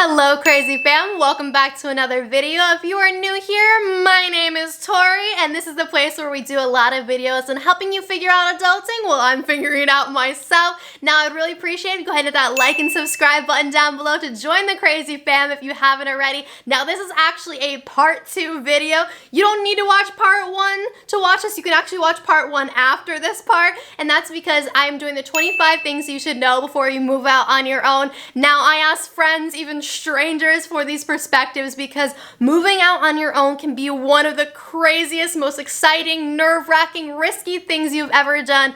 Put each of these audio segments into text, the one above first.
Hello crazy fam, welcome back to another video. If you are new here, my name is Tori and this is the place where we do a lot of videos on helping you figure out adulting while I'm figuring it out myself. Now I'd really appreciate it. Go ahead and hit that like and subscribe button down below to join the crazy fam if you haven't already. Now this is actually a part 2 video. You don't need to watch part 1 to watch this. You can actually watch part 1 after this part, and that's because I'm doing the 25 things you should know before you move out on your own. Now I asked friends, even strangers, for these perspectives because moving out on your own can be one of the craziest, most exciting, nerve-wracking, risky things you've ever done.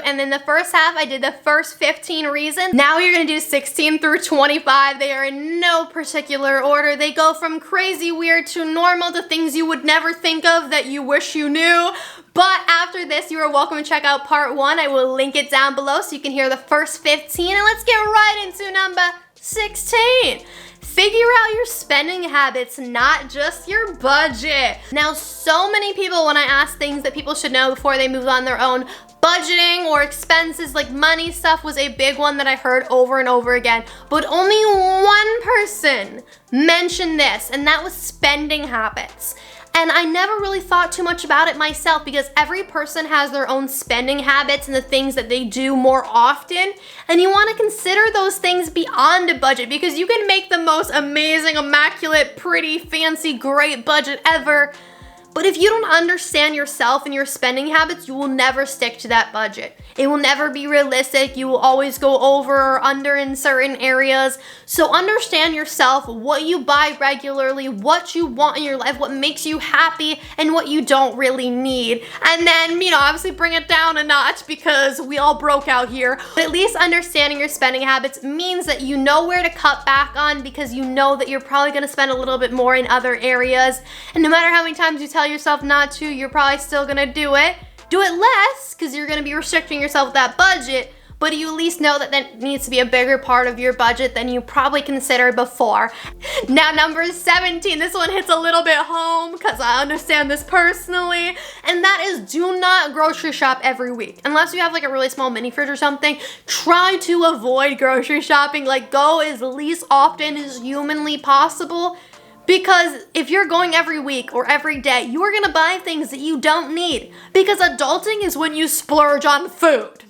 And in the first half, I did the first 15 reasons. Now you're gonna do 16 through 25. They are in no particular order. They go from crazy weird to normal to things you would never think of that you wish you knew. But after this, you are welcome to check out part 1. I will link it down below so you can hear the first 15. And let's get right into number 16. Figure out your spending habits, not just your budget. Now, so many people, when I ask things that people should know before they move on their own, budgeting or expenses like money stuff was a big one that I heard over and over again. But only one person mentioned this, and that was spending habits. And I never really thought too much about it myself because every person has their own spending habits and the things that they do more often. And you want to consider those things beyond a budget because you can make the most amazing, immaculate, pretty, fancy, great budget ever. But if you don't understand yourself and your spending habits, you will never stick to that budget. It will never be realistic. You will always go over or under in certain areas. So understand yourself, what you buy regularly, what you want in your life, what makes you happy, and what you don't really need. And then, obviously bring it down a notch because we all broke out here. But at least understanding your spending habits means that you know where to cut back on because you know that you're probably gonna spend a little bit more in other areas. And no matter how many times you tell yourself not to, you're probably still gonna do it. Do it less because you're gonna be restricting yourself with that budget, but you at least know that that needs to be a bigger part of your budget than you probably considered before. Now number 17, this one hits a little bit home because I understand this personally, and that is do not grocery shop every week. Unless you have like a really small mini fridge or something, try to avoid grocery shopping. Like go as least often as humanly possible. Because if you're going every week or every day, you are gonna buy things that you don't need. Because adulting is when you splurge on food.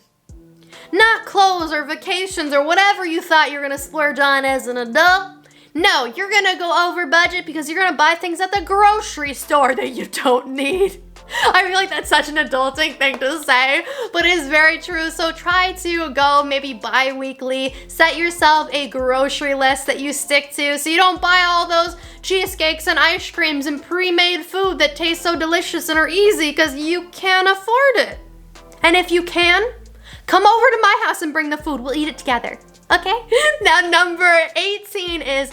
Not clothes or vacations or whatever you thought you were gonna splurge on as an adult. No, you're gonna go over budget because you're gonna buy things at the grocery store that you don't need. I feel like that's such an adulting thing to say, but it is very true. So try to go maybe bi-weekly. Set yourself a grocery list that you stick to so you don't buy all those cheesecakes and ice creams and pre-made food that taste so delicious and are easy because you can't afford it. And if you can, come over to my house and bring the food. We'll eat it together, okay? Now number 18 is,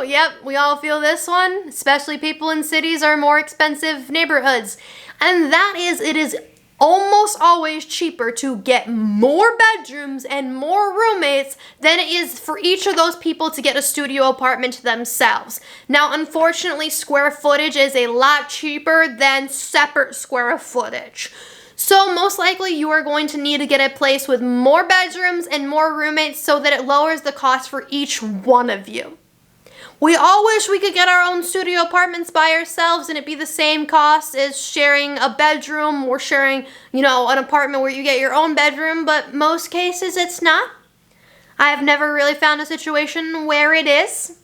yep, we all feel this one, especially people in cities or more expensive neighborhoods. And that is, it is almost always cheaper to get more bedrooms and more roommates than it is for each of those people to get a studio apartment themselves. Now, unfortunately, square footage is a lot cheaper than separate square footage. So most likely you are going to need to get a place with more bedrooms and more roommates so that it lowers the cost for each one of you. We all wish we could get our own studio apartments by ourselves and it'd be the same cost as sharing a bedroom or sharing, an apartment where you get your own bedroom, but most cases it's not. I have never really found a situation where it is.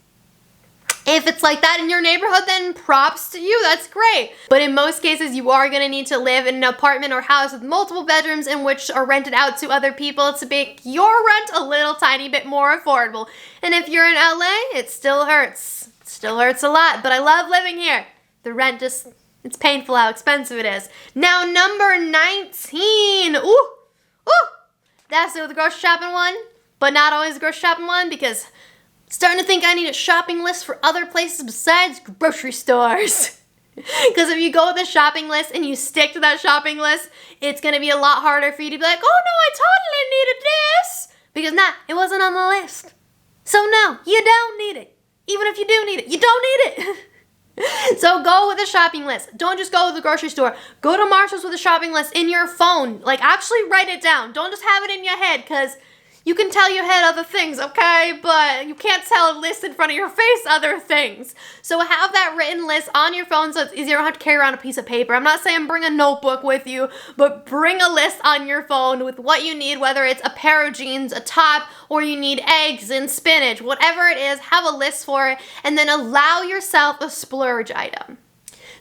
If it's like that in your neighborhood, then props to you, that's great. But in most cases, you are gonna need to live in an apartment or house with multiple bedrooms in which are rented out to other people to make your rent a little tiny bit more affordable. And if you're in LA, it still hurts. It still hurts a lot, but I love living here. The rent it's painful how expensive it is. Now, number 19, that's the grocery shopping one, but not always the grocery shopping one because starting to think I need a shopping list for other places besides grocery stores. Because if you go with a shopping list and you stick to that shopping list, it's going to be a lot harder for you to be like, oh no, I totally needed this. Because it wasn't on the list. So no, you don't need it. Even if you do need it, you don't need it. So go with a shopping list. Don't just go to the grocery store. Go to Marshall's with a shopping list in your phone. Like actually write it down. Don't just have it in your head because You can tell you had other things, okay? But you can't tell a list in front of your face other things. So have that written list on your phone so it's easier. You don't have to carry around a piece of paper. I'm not saying bring a notebook with you, but bring a list on your phone with what you need, whether it's a pair of jeans, a top, or you need eggs and spinach. Whatever it is, have a list for it, and then allow yourself a splurge item.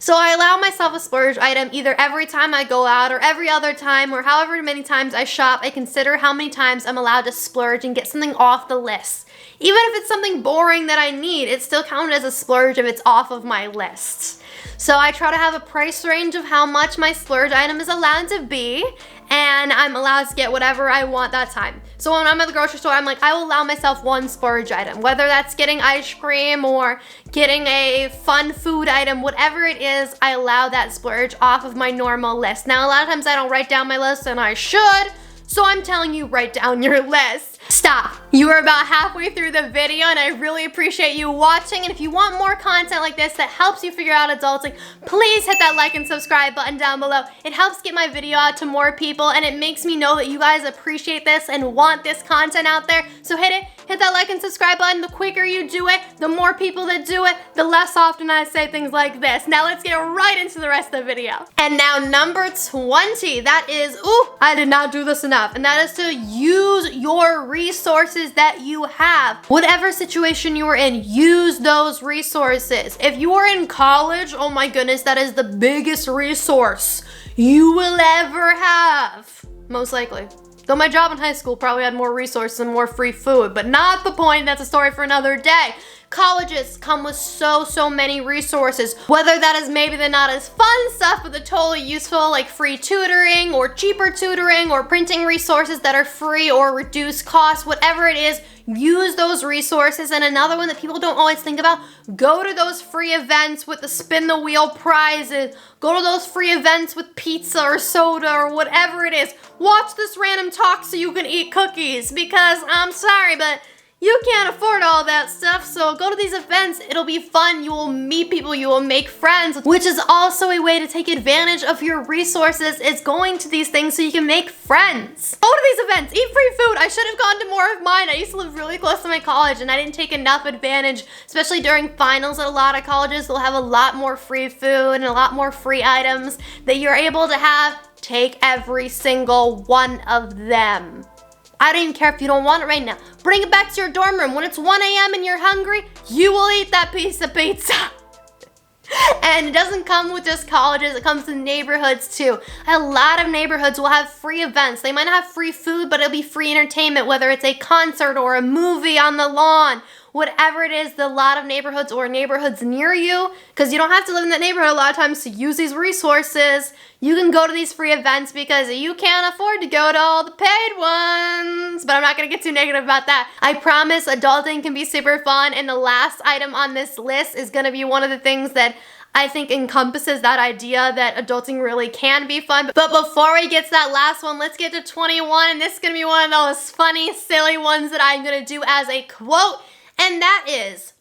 So I allow myself a splurge item either every time I go out or every other time or however many times I shop. I consider how many times I'm allowed to splurge and get something off the list. Even if it's something boring that I need, it's still counted as a splurge if it's off of my list. So I try to have a price range of how much my splurge item is allowed to be, and I'm allowed to get whatever I want that time. So when I'm at the grocery store, I'm like, I will allow myself one splurge item, whether that's getting ice cream or getting a fun food item, whatever it is, I allow that splurge off of my normal list. Now, a lot of times I don't write down my list, and I should, so I'm telling you, write down your list. Stop. You are about halfway through the video, and I really appreciate you watching. And if you want more content like this that helps you figure out adulting, please hit that like and subscribe button down below. It helps get my video out to more people, and it makes me know that you guys appreciate this and want this content out there. So hit that like and subscribe button. The quicker you do it, the more people that do it, the less often I say things like this. Now let's get right into the rest of the video. And now number 20, that is, I did not do this enough, and that is to use your resources that you have. Whatever situation you are in, use those resources. If you are in college, oh my goodness, that is the biggest resource you will ever have, most likely. Though my job in high school probably had more resources and more free food, but not the point. That's a story for another day. Colleges come with so many resources, whether that is maybe the not as fun stuff, but the totally useful, like free tutoring or cheaper tutoring or printing resources that are free or reduced cost, whatever it is, use those resources. And another one that people don't always think about, go to those free events with the spin the wheel prizes, go to those free events with pizza or soda or whatever it is. Watch this random talk so you can eat cookies, because I'm sorry, but you can't afford all that stuff, so go to these events. It'll be fun. You will meet people. You will make friends, which is also a way to take advantage of your resources, is going to these things so you can make friends. Go to these events. Eat free food. I should have gone to more of mine. I used to live really close to my college, and I didn't take enough advantage, especially during finals at a lot of colleges. They'll have a lot more free food and a lot more free items that you're able to have. Take every single one of them. I don't even care if you don't want it right now. Bring it back to your dorm room. When it's 1 a.m. and you're hungry, you will eat that piece of pizza. And it doesn't come with just colleges, it comes to neighborhoods too. A lot of neighborhoods will have free events. They might not have free food, but it'll be free entertainment, whether it's a concert or a movie on the lawn. Whatever it is, a lot of neighborhoods or neighborhoods near you, because you don't have to live in that neighborhood a lot of times to use these resources. You can go to these free events because you can't afford to go to all the paid ones. But I'm not going to get too negative about that. I promise adulting can be super fun, and the last item on this list is going to be one of the things that I think encompasses that idea that adulting really can be fun. But before we get to that last one, let's get to 21, and this is going to be one of those funny, silly ones that I'm going to do as a quote. And that is,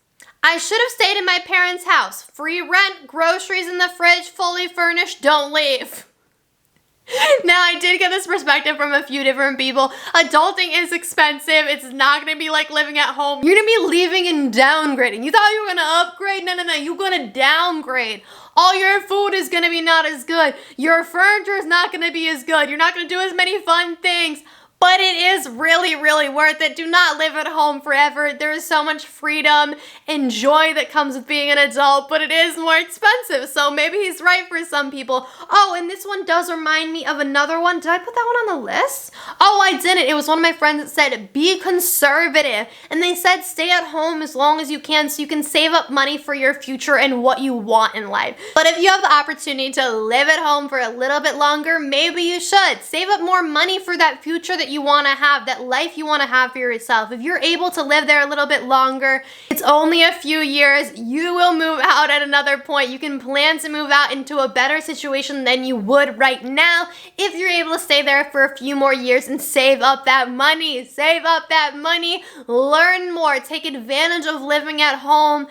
I should have stayed in my parents' house. Free rent, groceries in the fridge, fully furnished, don't leave. Now, I did get this perspective from a few different people. Adulting is expensive. It's not going to be like living at home. You're going to be leaving and downgrading. You thought you were going to upgrade? No. You're going to downgrade. All your food is going to be not as good. Your furniture is not going to be as good. You're not going to do as many fun things. But it is really worth it. Do not live at home forever. There is so much freedom and joy that comes with being an adult, but it is more expensive. So maybe he's right for some people. Oh, and this one does remind me of another one. Did I put that one on the list? Oh, I didn't. It was one of my friends that said, be conservative. And they said, stay at home as long as you can so you can save up money for your future and what you want in life. But if you have the opportunity to live at home for a little bit longer, maybe you should. Save up more money for that future that you want to have, that life you want to have for yourself. If you're able to live there a little bit longer, it's only a few years, you will move out at another point. You can plan to move out into a better situation than you would right now if you're able to stay there for a few more years and save up that money. Save up that money, learn more, take advantage of living at home.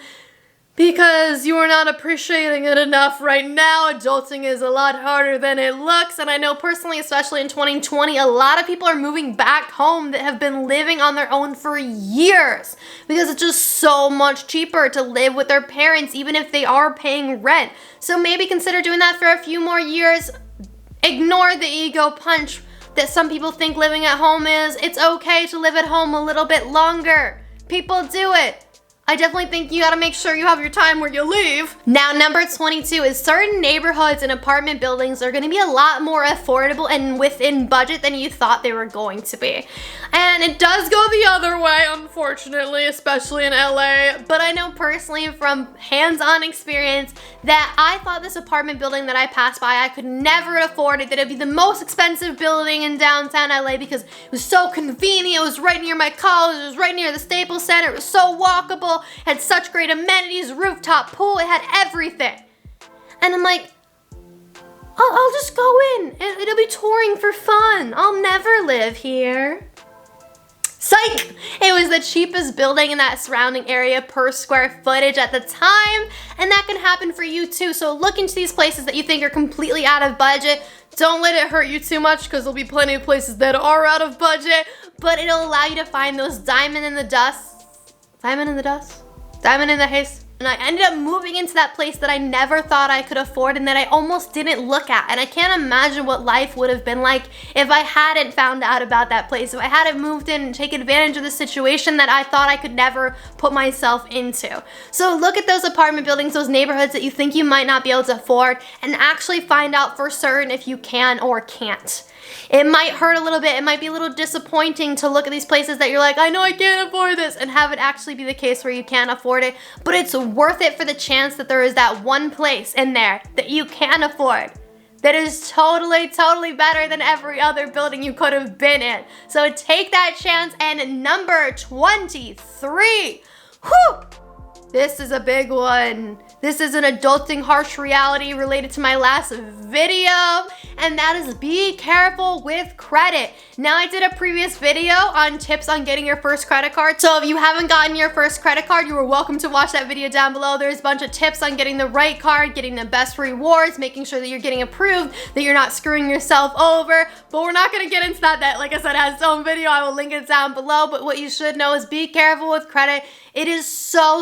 because you are not appreciating it enough right now. Adulting is a lot harder than it looks, and I know personally, especially in 2020, a lot of people are moving back home that have been living on their own for years because it's just so much cheaper to live with their parents, even if they are paying rent. So maybe consider doing that for a few more years. Ignore the ego punch that some people think living at home is. It's okay to live at home a little bit longer. People do it. I definitely think you gotta make sure you have your time where you leave. Now, number 22 is certain neighborhoods and apartment buildings are gonna be a lot more affordable and within budget than you thought they were going to be. And it does go the other way, unfortunately, especially in LA. But I know personally from hands-on experience that I thought this apartment building that I passed by, I could never afford it, that it'd be the most expensive building in downtown LA because it was so convenient, it was right near my college, it was right near the Staples Center, it was so walkable, had such great amenities, rooftop pool, it had everything. And I'm like, I'll just go in, it'll be touring for fun, I'll never live here. Psych! It was the cheapest building in that surrounding area per square footage at the time, and that can happen for you too. So look into these places that you think are completely out of budget. Don't let it hurt you too much because there'll be plenty of places that are out of budget, but it'll allow you to find those diamond in the haze. And I ended up moving into that place that I never thought I could afford and that I almost didn't look at. And I can't imagine what life would have been like if I hadn't found out about that place, if I hadn't moved in and taken advantage of the situation that I thought I could never put myself into. So look at those apartment buildings, those neighborhoods that you think you might not be able to afford, and actually find out for certain if you can or can't. It might hurt a little bit, it might be a little disappointing to look at these places that you're like, I know I can't afford this, and have it actually be the case where you can't afford it, but it's worth it for the chance that there is that one place in there that you can afford that is totally better than every other building you could have been in. So take that chance. And number 23, whew, this is a big one. This is an adulting harsh reality related to my last video, and that is be careful with credit. Now, I did a previous video on tips on getting your first credit card, so if you haven't gotten your first credit card, you are welcome to watch that video down below. There's a bunch of tips on getting the right card, getting the best rewards, making sure that you're getting approved, that you're not screwing yourself over, but we're not gonna get into that. That, like I said, has its own video. I will link it down below, but what you should know is be careful with credit. It is so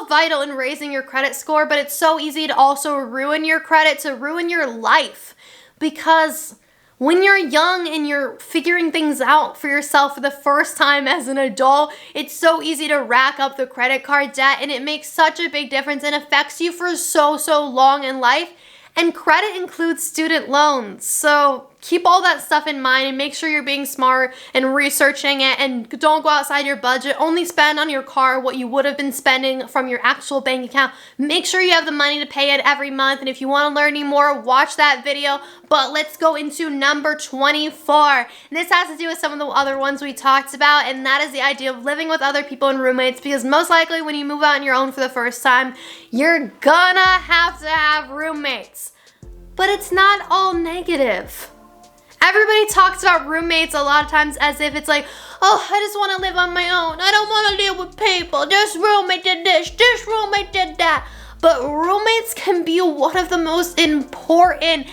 vital in raising your credit score, but it's so easy to also ruin your credit, to ruin your life. Because when you're young and you're figuring things out for yourself for the first time as an adult, it's so easy to rack up the credit card debt, and it makes such a big difference and affects you for so long in life. And credit includes student loans. So keep all that stuff in mind and make sure you're being smart and researching it, and don't go outside your budget. Only spend on your car what you would have been spending from your actual bank account. Make sure you have the money to pay it every month, and if you want to learn any more, watch that video. But let's go into number 24. And this has to do with some of the other ones we talked about, and that is the idea of living with other people and roommates, because most likely when you move out on your own for the first time, you're gonna have to have roommates. But it's not all negative. Everybody talks about roommates a lot of times as if it's like, oh, I just want to live on my own. I don't want to deal with people. This roommate did this roommate did that. But roommates can be one of the most important,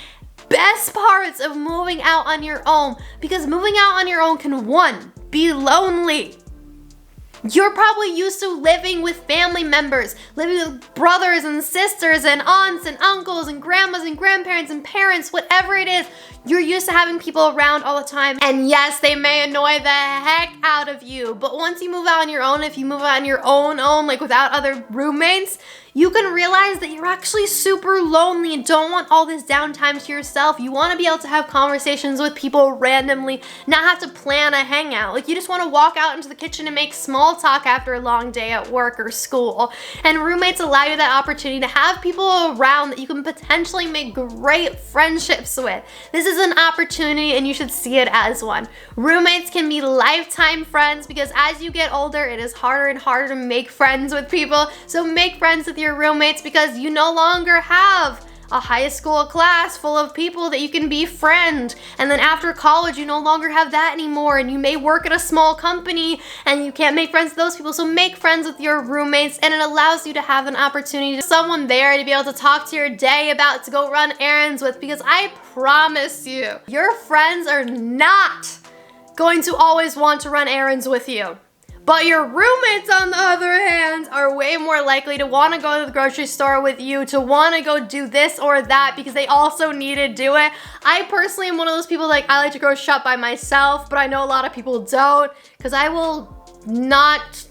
best parts of moving out on your own. Because moving out on your own can, one, be lonely. You're probably used to living with family members, living with brothers and sisters and aunts and uncles and grandmas and grandparents and parents, whatever it is. You're used to having people around all the time. And yes, they may annoy the heck out of you. But once you move out on your own, if you move out on your own, like without other roommates, you can realize that you're actually super lonely and don't want all this downtime to yourself. You want to be able to have conversations with people randomly, not have to plan a hangout. Like, you just want to walk out into the kitchen and make small talk after a long day at work or school. And roommates allow you that opportunity to have people around that you can potentially make great friendships with. This is an opportunity, and you should see it as one. Roommates can be lifetime friends, because as you get older, it is harder and harder to make friends with people. So make friends with your roommates, because you no longer have a high school class full of people that you can befriend. And then after college, you no longer have that anymore, and you may work at a small company and you can't make friends with those people. So make friends with your roommates, and it allows you to have an opportunity to someone there to be able to talk to your day about, to go run errands with, because I promise you, your friends are not going to always want to run errands with you. But your roommates, on the other hand, are way more likely to want to go to the grocery store with you, to want to go do this or that, because they also need to do it. I personally am one of those people, like, I like to grocery shop by myself, but I know a lot of people don't, because I will not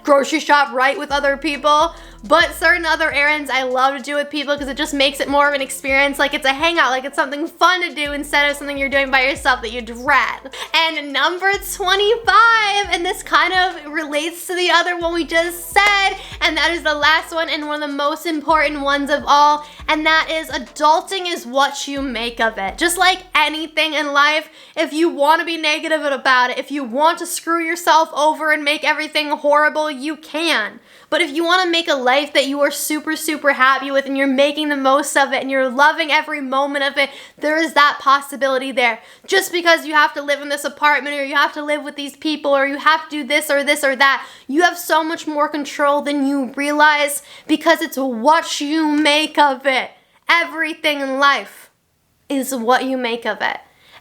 grocery shop right with other people. But certain other errands I love to do with people because it just makes it more of an experience, like it's a hangout, like it's something fun to do instead of something you're doing by yourself that you dread. And number 25, and this kind of relates to the other one we just said, and that is the last one and one of the most important ones of all, and that is adulting is what you make of it. Just like anything in life, if you want to be negative about it, if you want to screw yourself over and make everything horrible, you can. But if you want to make a life that you are super, super happy with, and you're making the most of it, and you're loving every moment of it, there is that possibility there. Just because you have to live in this apartment, or you have to live with these people, or you have to do this or that, you have so much more control than you realize, because it's what you make of it. Everything in life is what you make of it.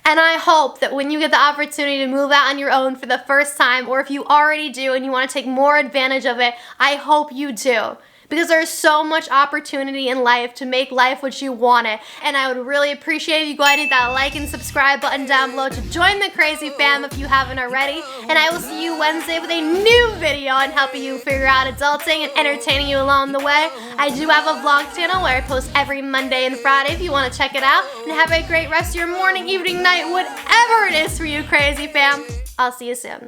And I hope that when you get the opportunity to move out on your own for the first time, or if you already do and you want to take more advantage of it, I hope you do. Because there's so much opportunity in life to make life what you want it. And I would really appreciate if you go ahead and hit that like and subscribe button down below to join the crazy fam if you haven't already. And I will see you Wednesday with a new video on helping you figure out adulting and entertaining you along the way. I do have a vlog channel where I post every Monday and Friday if you want to check it out. And have a great rest of your morning, evening, night, whatever it is for you, crazy fam. I'll see you soon.